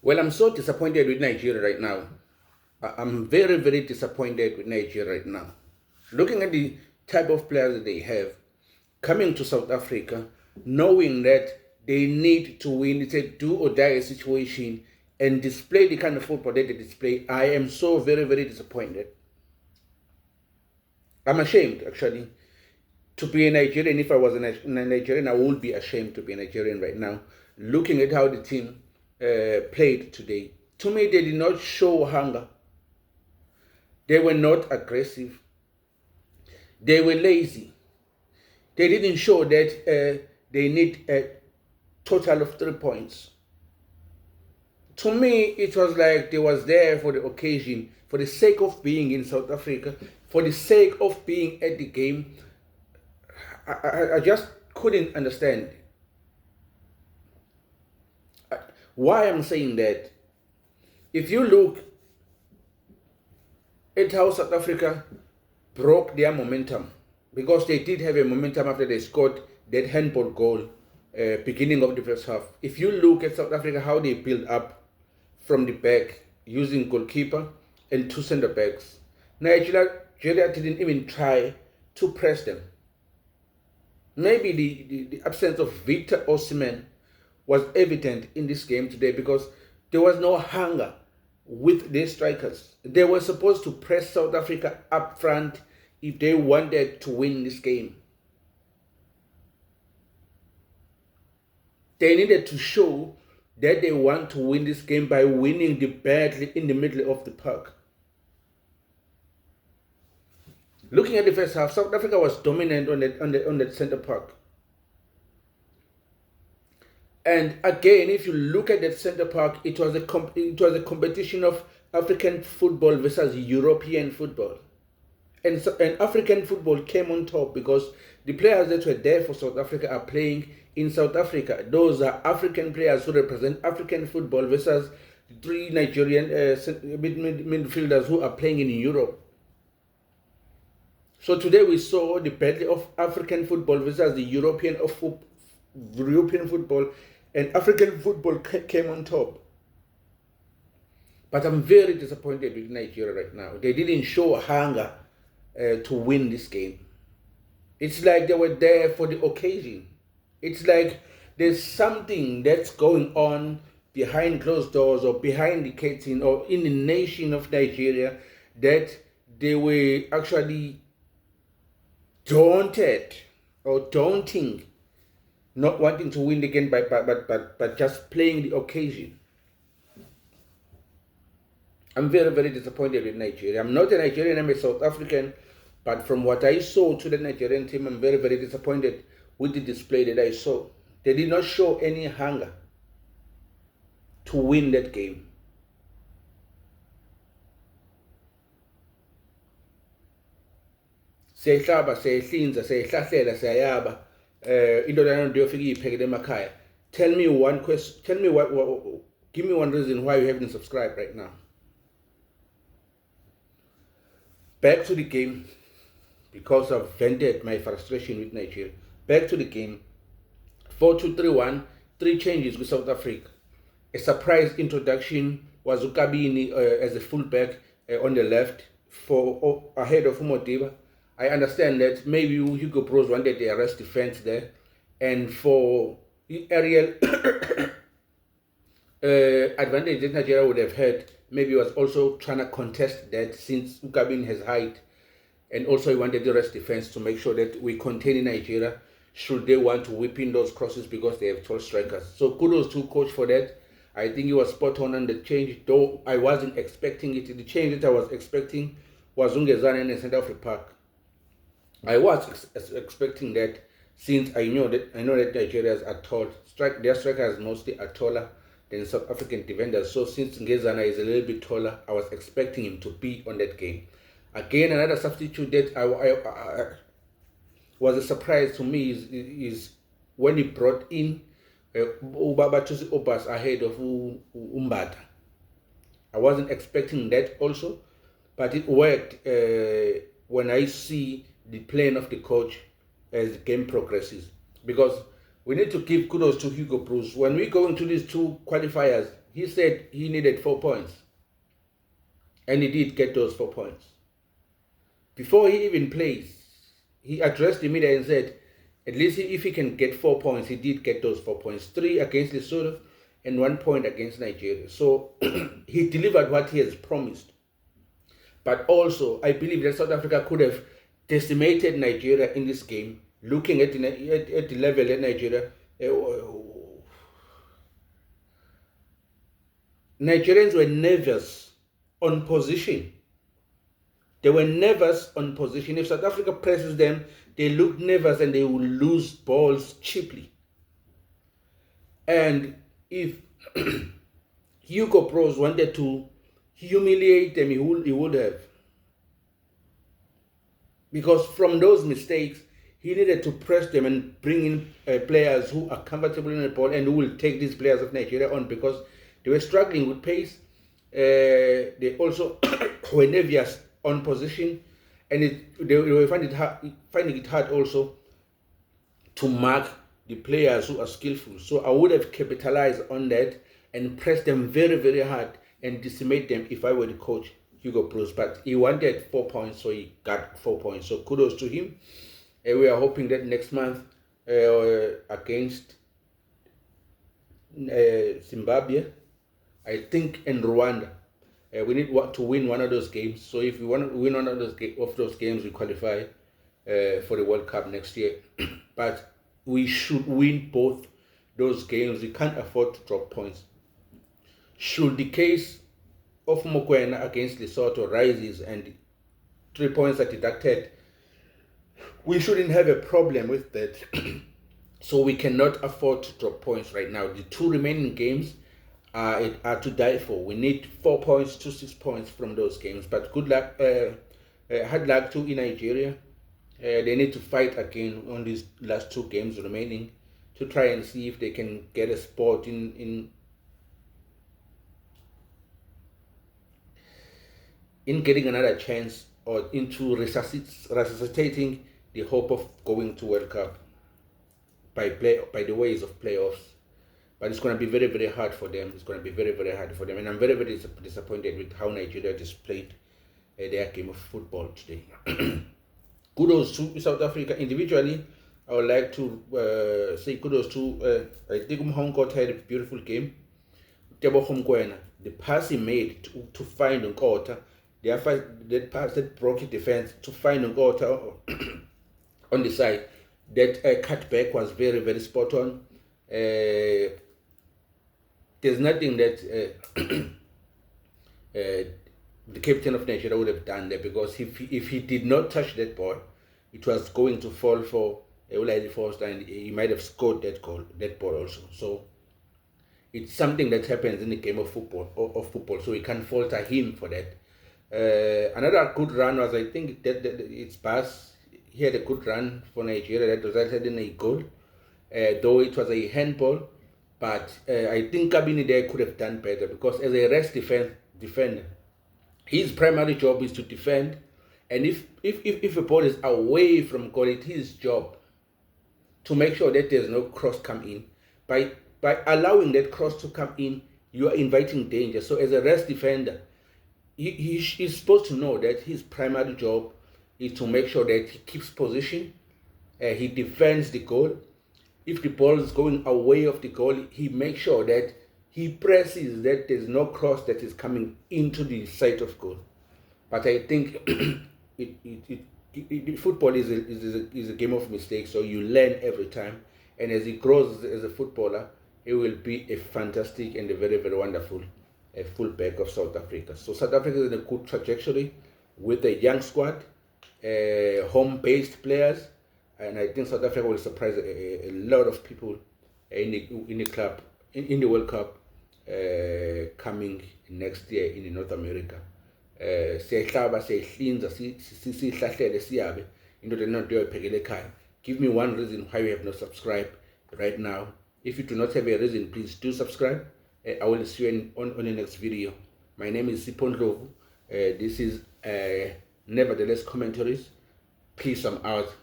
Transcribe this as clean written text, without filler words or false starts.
Well, I'm so disappointed with Nigeria right now. I'm very, very disappointed with Nigeria right now. Looking at the type of players that they have, coming to South Africa, knowing that they need to win, it's a do or die situation, and display the kind of football that they display, I am so very, very disappointed. I'm ashamed, actually, to be a Nigerian. If I was a Nigerian, I would be ashamed to be a Nigerian right now. Looking at how the team played today, to me, they did not show hunger. They were not aggressive. They were lazy. They didn't show that they need a total of 3 points. To me, it was like they was there for the occasion, for the sake of being in South Africa, for the sake of being at the game. I just couldn't understand why I'm saying that. If you look at how South Africa broke their momentum, because they did have a momentum after they scored that handball goal beginning of the first half. If you look at South Africa, how they build up from the back using goalkeeper and two center backs, Nigeria didn't even try to press them. Maybe the absence of Victor Osimhen was evident in this game today, because there was no hunger with their strikers. They were supposed to press South Africa up front if they wanted to win this game. They needed to show that they want to win this game by winning the battle in the middle of the park. Looking at the first half, South Africa was dominant on that center park. And again, if you look at that center park, it was a competition of African football versus European football. And African football came on top because the players that were there for South Africa are playing in South Africa. Those are African players who represent African football versus the three Nigerian midfielders who are playing in Europe. So today we saw the battle of African football versus the European football, and African football came on top. But I'm very disappointed with Nigeria right now. They didn't show hunger to win this game. It's like they were there for the occasion. It's like there's something that's going on behind closed doors or behind the curtain or in the nation of Nigeria that they were actually daunted or daunting, not wanting to win the game but just playing the occasion. I'm very, very disappointed with Nigeria. I'm not a Nigerian, I'm a South African, but from what I saw to the Nigerian team, I'm very, very disappointed with the display that I saw. They did not show any hunger to win that game. Siyahlaba, siyahlinza, siyahlahlela, siyayaba. Into lana ndiyofika iyiphekele emakhaya. Tell me one question. Give me one reason why you haven't subscribed right now. Back to the game, because I've vented my frustration with Nigeria. Back to the game. 4-2-3-1, 3 changes with South Africa. A surprise introduction was Ukabini as a fullback on the left ahead of Umodiba. I understand that maybe Hugo Bros wanted the arrest defense there, and for aerial advantage that Nigeria would have had, maybe was also trying to contest that, since Ukabin has height, and also he wanted the rest defense to make sure that we contain Nigeria should they want to whip in those crosses, because they have tall strikers. So kudos to coach for that. I think he was spot on the change, though I wasn't expecting it. The change that I was expecting was Ungezana in the center of the park. I was expecting that, since I know that Nigerians are tall. Their strikers mostly are taller than South African defenders. So since Ngezana is a little bit taller, I was expecting him to be on that game. Again, another substitute that I was a surprise to me is when he brought in Ubabatusi Obas ahead of Umbata. I wasn't expecting that also, but it worked when I see the plan of the coach as the game progresses. Because we need to give kudos to Hugo Bros. When we go into these 2 qualifiers, he said he needed 4 points. And he did get those 4 points. Before he even plays, he addressed the media and said, at least if he can get 4 points, he did get those 4 points. 3 against Lesotho and 1 point against Nigeria. So he delivered what he has promised. But also, I believe that South Africa could have decimated Nigeria in this game. Looking at the level that Nigeria, Nigerians were nervous on position. They were nervous on position. If South Africa presses them, they look nervous and they will lose balls cheaply. And if Hugo Bros wanted to humiliate them, he would have. Because from those mistakes, he needed to press them and bring in players who are comfortable in the ball and who will take these players of Nigeria on, because they were struggling with pace. They also were nervous on position, and they were finding it hard also to mark the players who are skillful. So I would have capitalized on that and pressed them very, very hard and decimate them if I were the coach, Hugo Bros. But he wanted 4 points, so he got 4 points. So kudos to him. We are hoping that next month against Zimbabwe, I think, and Rwanda, we need to win one of those games. So if we want to win one of those games, we qualify for the World Cup next year. But we should win both those games. We can't afford to drop points. Should the case of Mokoena against Lesotho rises and 3 points are deducted, we shouldn't have a problem with that. So we cannot afford to drop points right now. The 2 remaining games are to die for. We need 4 points to 6 points from those games. But good luck, hard luck to Nigeria. They need to fight again on these last 2 games remaining to try and see if they can get a spot in getting another chance, or into resuscitating the hope of going to World Cup by the ways of playoffs. But it's going to be very, very hard for them. It's going to be very, very hard for them. And I'm very, very disappointed with how Nigeria displayed their game of football today. Kudos to South Africa individually. I would like to say kudos to I think Nkotha had a beautiful game. The pass he made to find Nkotha, that pass that broke his defense to find Nkotha on the side, that cutback was very, very spot on. There's nothing that the captain of Nigeria would have done there, because if he did not touch that ball, it was going to fall for Ulaidi Foster, and he might have scored that ball also. So it's something that happens in the game of football. So we can't falter him for that. Another good run was, I think, that it's Bass. He had a good run for Nigeria that resulted in a goal, though it was a handball. But I think Kabini there could have done better, because as a rest defender, his primary job is to defend, and if a ball is away from goal, it's his job to make sure that there's no cross come in. By allowing that cross to come in, you are inviting danger. So as a rest defender, he's supposed to know that his primary job is to make sure that he keeps position, he defends the goal. If the ball is going away of the goal, he makes sure that he presses that there's no cross that is coming into the side of goal. But I think football is a game of mistakes, so you learn every time. And as he grows as a footballer, he will be a fantastic and a very, very wonderful fullback of South Africa. So South Africa is in a good trajectory with a young squad, home-based players, and I think South Africa will surprise a lot of people in the club, in the World Cup coming next year in North America. Give me one reason why you have not subscribed right now. If you do not have a reason, please do subscribe. I will see you on the next video. My name is Sipho Ndlovu. This is Nevertheless Commentaries. Peace, I'm out.